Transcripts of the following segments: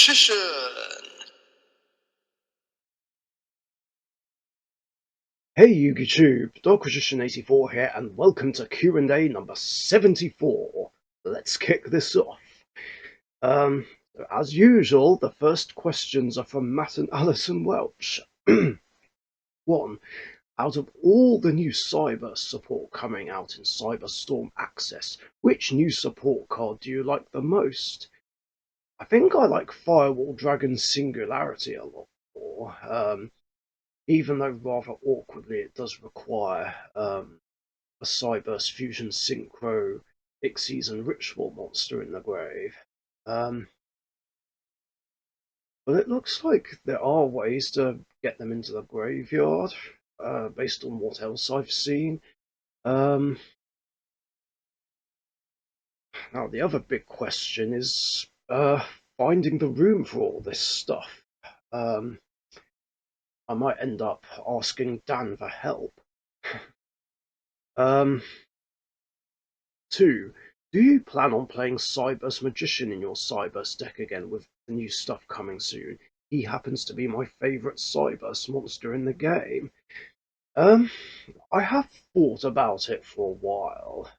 Richician. Hey YouTube, Richician 84 here, and welcome to Q&A number 74. Let's kick this off. Um, as usual, the first questions are from Matt and Alison Welch. 1. Out of all the new cyber support coming out in Cyberstorm Access, which new support card do you like the most? I think I like Firewall Dragon Singularity a lot more. Even though rather awkwardly it does require a Cyberse Fusion Synchro Ixies and Ritual monster in the grave. But it looks like there are ways to get them into the graveyard, based on what else I've seen. Now, the other big question is finding the room for all this stuff. I might end up asking Dan for help. 2. Do you plan on playing Cyberse Magician in your Cyberse deck again with the new stuff coming soon? He happens to be my favourite Cyberse monster in the game. I have thought about it for a while.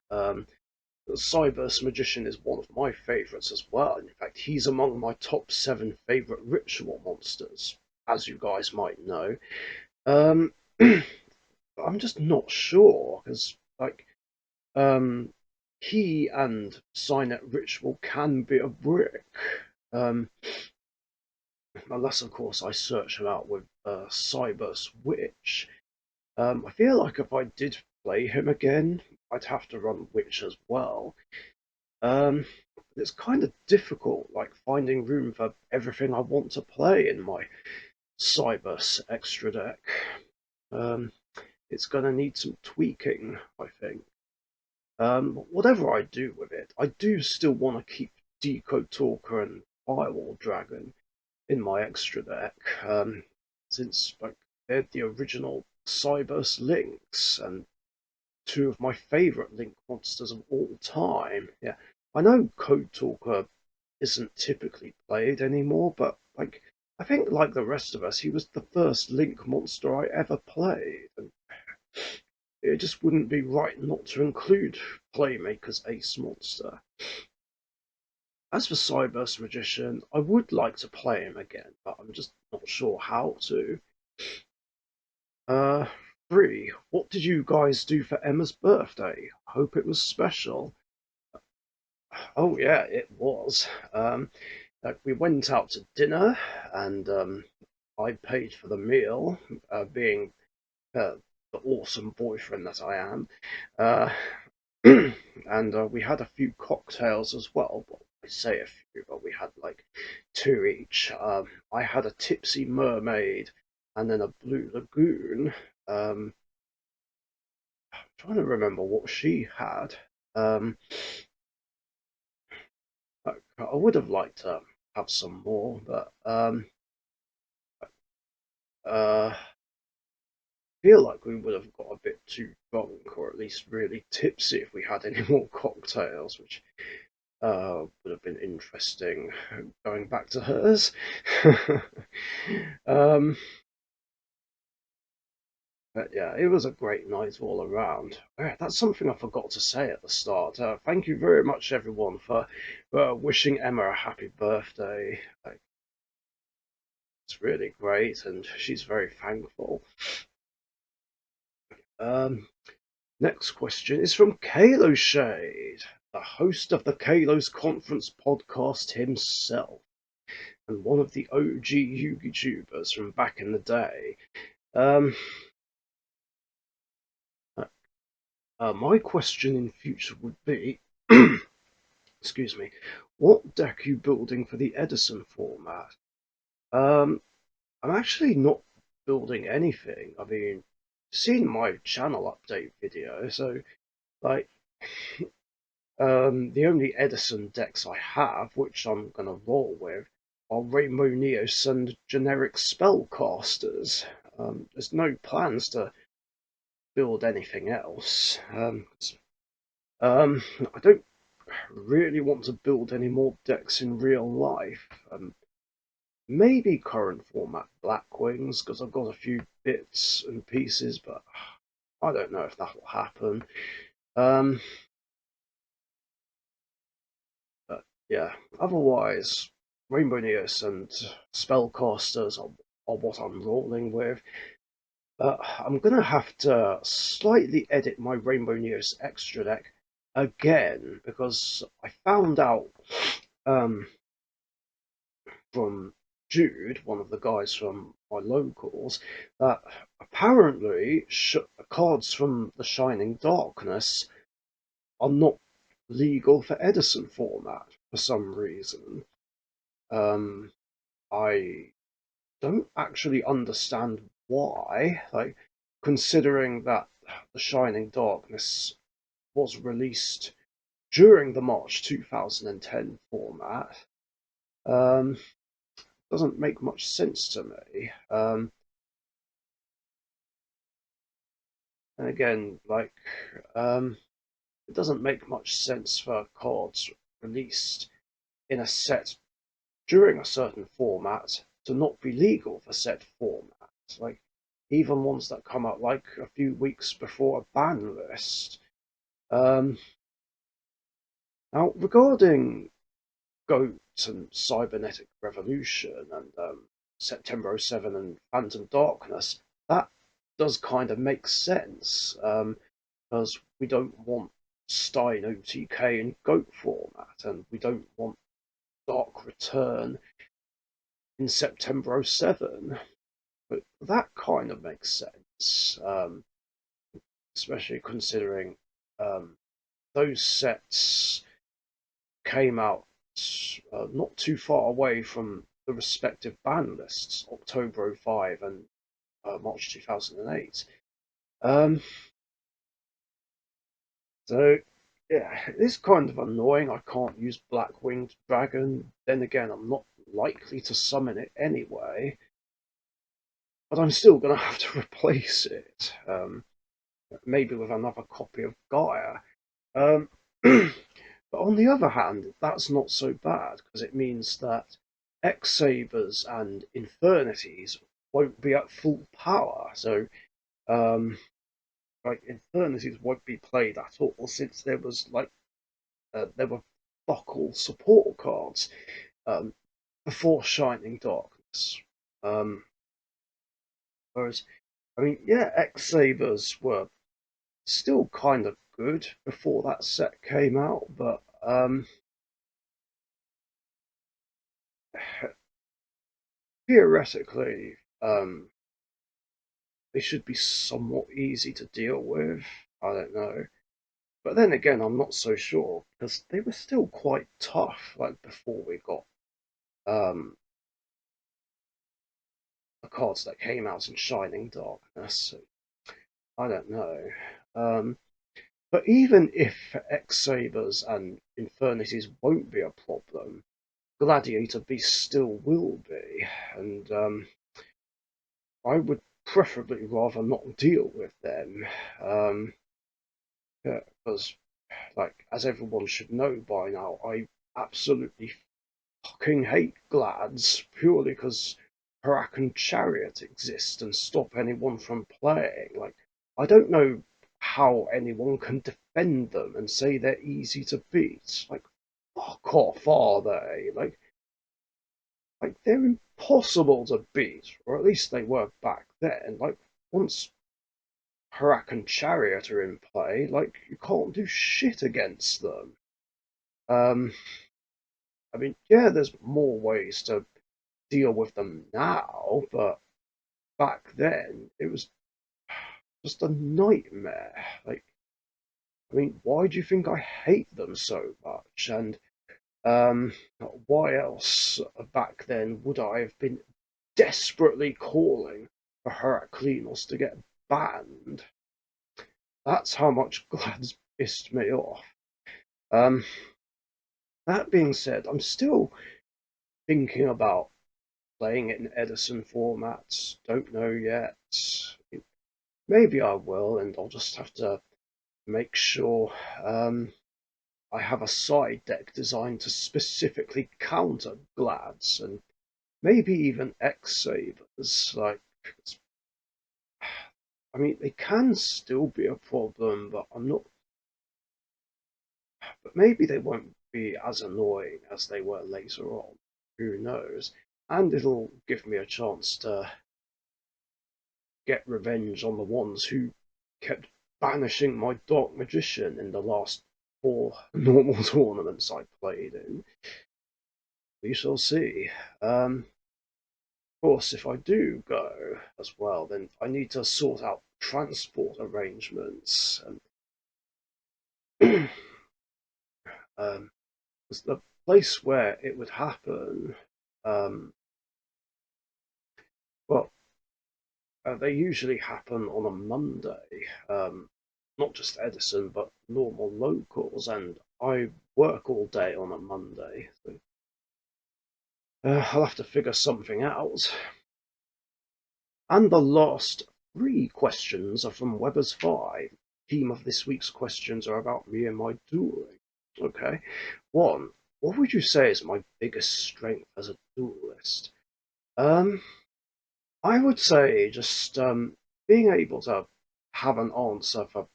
The Cyberse Magician is one of my favourites as well. In fact, he's among my top 7 favourite ritual monsters, as you guys might know. Um, I'm just not sure, because, he and Signet Ritual can be a brick. Unless, of course, I search him out with Cyberse Witch. I feel like if I did play him again, I'd have to run Witch as well. It's kind of difficult, like finding room for everything I want to play in my Cyberse extra deck. It's going to need some tweaking, I think. Whatever I do with it, I do still want to keep Decode Talker and Firewall Dragon in my extra deck, since they're the original Cyberse links and two of my favourite link monsters of all time. Yeah, I know Code Talker isn't typically played anymore, but I think like the rest of us, he was the first link monster I ever played, and it just wouldn't be right not to include Playmaker's Ace Monster. As for Cyberse Magician, I would like to play him again, but I'm just not sure how to. 3. What did you guys do for Emma's birthday? Hope it was special. Oh yeah, it was. We went out to dinner, and I paid for the meal, being the awesome boyfriend that I am. Uh, and we had a few cocktails as well. Well, I say a few, but we had like 2 each. I had a Tipsy Mermaid and then a Blue Lagoon. I'm trying to remember what she had. Um, I would have liked to have some more, but I feel like we would have got a bit too drunk, or at least really tipsy, if we had any more cocktails, which would have been interesting going back to hers. um, but yeah, it was a great night all around. That's something I forgot to say at the start. Thank you very much, everyone, for wishing Emma a happy birthday. It's really great, and she's very thankful. Um, Next question is from Kalo Shade, the host of the Kalo's Conference podcast himself, and one of the OG YouTubers from back in the day. Um, my question in future would be, excuse me, what deck are you building for the Edison format? Um, I'm actually not building anything. I mean, you've seen my channel update video, so like, the only Edison decks I have, which I'm gonna roll with, are Rainbow Neos and generic spellcasters. There's no plans to build anything else. I don't really want to build any more decks in real life. maybe current format Blackwings, because I've got a few bits and pieces, but I don't know if that'll happen. Um, but yeah, otherwise, Rainbow Neos and Spellcasters are what I'm rolling with. I'm going to have to slightly edit my Rainbow Neos extra deck again because I found out um, from Jude, one of the guys from my locals, that apparently cards from the Shining Darkness are not legal for Edison format for some reason. Um, I don't actually understand why. Like, considering that the Shining Darkness was released during the March 2010 format, um, doesn't make much sense to me. And again, like, um, it doesn't make much sense for cards released in a set during a certain format to not be legal for set formats. Like, even ones that come out like a few weeks before a ban list. Um, Now, regarding Goat and Cybernetic Revolution and September '07 and Phantom Darkness, that does kind of make sense because we don't want Stein OTK in Goat format and we don't want Dark Return in September '07. But that kind of makes sense, especially considering um, those sets came out not too far away from the respective ban lists, October '05 and March 2008. Um, so, yeah, it's kind of annoying. I can't use Black Winged Dragon. Then again, I'm not likely to summon it anyway, but I'm still going to have to replace it. Maybe with another copy of Gaia. Um, but on the other hand, that's not so bad because it means that X-Sabers and Infernities won't be at full power. So, um, like Infernities won't be played at all since there were buckle support cards um, before Shining Darkness. Um, Whereas, I mean, yeah, X-Sabers were still kind of good before that set came out, but theoretically, they should be somewhat easy to deal with. I don't know. But then again, I'm not so sure because they were still quite tough, like before we got um, the cards that came out in Shining Darkness. So I don't know. Um, but even if X-Sabers and Infernities won't be a problem, Gladiator Beasts still will be, and I would preferably rather not deal with them. Um, yeah, because, like, as everyone should know by now, I absolutely fucking hate Glads purely because Huracan Chariot exists and stop anyone from playing. Like, I don't know how anyone can defend them and say they're easy to beat. Like, fuck off, are they? Like they're impossible to beat, or at least they were back then. Like once Harak and Chariot are in play, like you can't do shit against them. Um, I mean, yeah, there's more ways to deal with them now, but back then it was just a nightmare. Like, I mean, why do you think I hate them so much? And um, why else back then would I have been desperately calling for Heraclinos to get banned? That's how much Glad's pissed me off. Um, that being said, I'm still thinking about playing it in Edison formats. Don't know yet. Maybe I will, and I'll just have to make sure I have a side deck designed to specifically counter Glads and maybe even X-Savers. I mean, they can still be a problem, but I'm not. But maybe they won't be as annoying as they were later on. Who knows? And it'll give me a chance to get revenge on the ones who kept banishing my Dark Magician in the last 4 normal tournaments I played in. We shall see. Of course, if I do go as well, then I need to sort out transport arrangements. And because the place where it would happen, um, well, they usually happen on a Monday. Not just Edison, but normal locals, and I work all day on a Monday. So, I'll have to figure something out. And the last 3 questions are from Weber's 5. The theme of this week's questions are about me and my dueling. Okay. 1. What would you say is my biggest strength as a duelist? Um, I would say just being able to have an answer for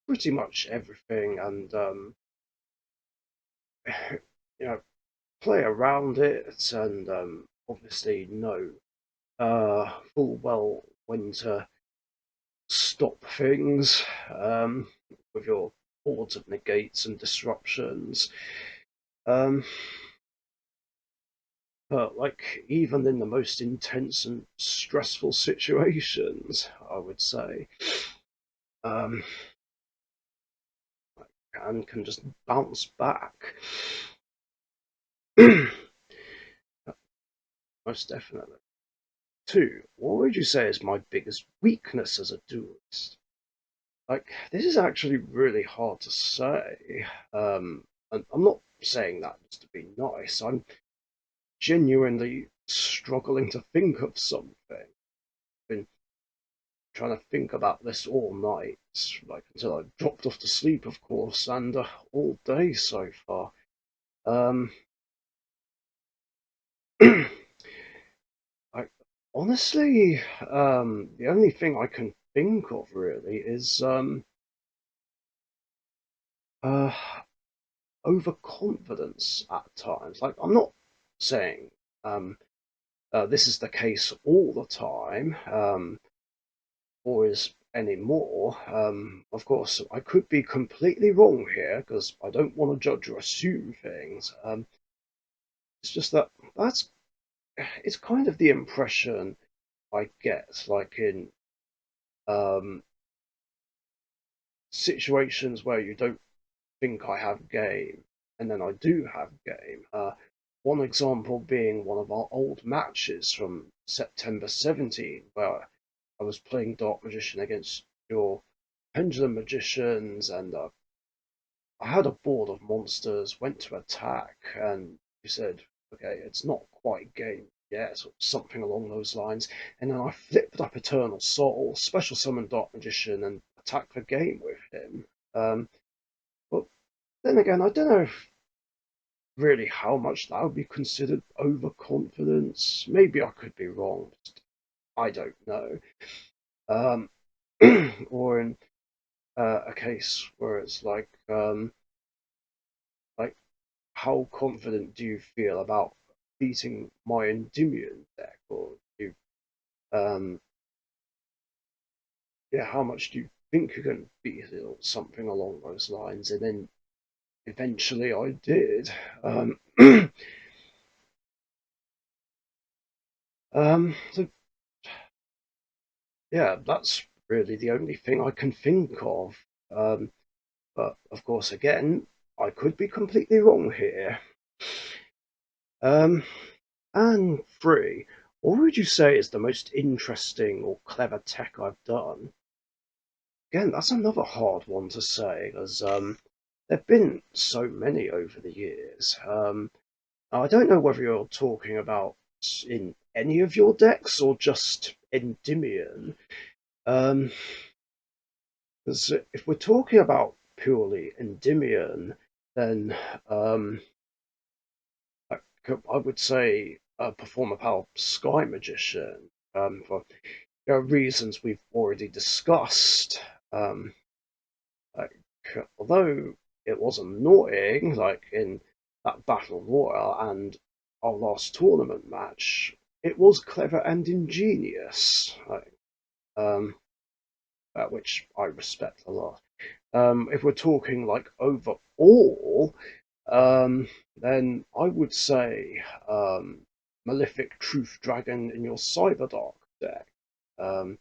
pretty much everything and you know play around it and obviously know full well when to stop things with your boards of negates and disruptions. Um, but like even in the most intense and stressful situations, I would say, um, and can just bounce back. Most definitely. 2. What would you say is my biggest weakness as a duelist? Like, this is actually really hard to say. And I'm not saying that just to be nice. I'm genuinely struggling to think of something. I've been trying to think about this all night, like until I dropped off to sleep, of course, and all day so far. Um, I, honestly, the only thing I can think of really is uh, overconfidence at times. Like, I'm not saying um, this is the case all the time, or is anymore. Of course, I could be completely wrong here because I don't want to judge or assume things. It's just that that's it's kind of the impression I get, like in um, situations where you don't think I have game, and then I do have game. One example being one of our old matches from September 17, where I was playing Dark Magician against your Pendulum Magicians, and I had a board of monsters, went to attack, and you said, okay, it's not quite game yet, or something along those lines. And then I flipped up Eternal Soul, special summoned Dark Magician, and attacked the game with him. But then again, I don't know really how much that would be considered overconfidence. Maybe I could be wrong. I don't know. Um, or in a case where it's like how confident do you feel about beating my Endymion deck, or you um, yeah, how much do you think you can beat it, or something along those lines? And then eventually I did. So yeah, that's really the only thing I can think of. Um, but of course, again, I could be completely wrong here. Um, and 3, what would you say is the most interesting or clever tech I've done? Again, that's another hard one to say, as there've been so many over the years. I don't know whether you're talking about in any of your decks or just Endymion. Um, Because if we're talking about purely Endymion, then um, I would say perform a power Sky Magician for reasons we've already discussed. Um, like, although it was annoying, like in that battle royal and our last tournament match, it was clever and ingenious, like, um, which I respect a lot. If we're talking like overall, um, then I would say Malefic Truth Dragon in your Cyberdark deck. Um,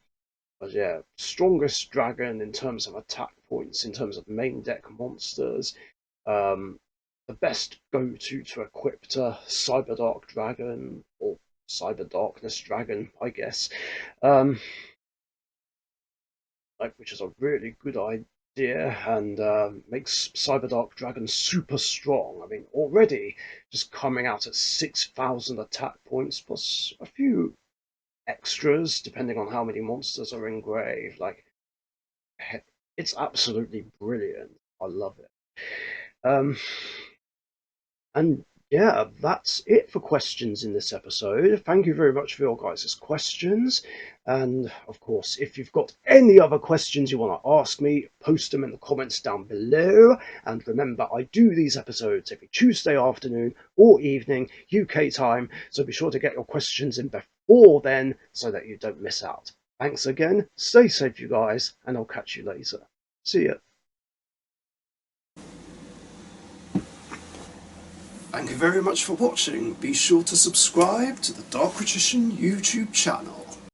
but yeah, strongest dragon in terms of attack points, in terms of main deck monsters. Um, the best go-to equip to Cyberdark Dragon or Cyber Darkness Dragon, I guess. Um, like, which is a really good idea and makes Cyberdark Dragon super strong. I mean, already just coming out at 6,000 attack points plus a few extras depending on how many monsters are engraved. Like, it's absolutely brilliant. I love it. Um, And yeah, that's it for questions in this episode. Thank you very much for your guys' questions. And of course, if you've got any other questions you want to ask me, post them in the comments down below. And remember, I do these episodes every Tuesday afternoon or evening, UK time. So be sure to get your questions in before then so that you don't miss out. Thanks again. Stay safe, you guys, and I'll catch you later. See ya. Thank you very much for watching. Be sure to subscribe to the Richician YouTube channel.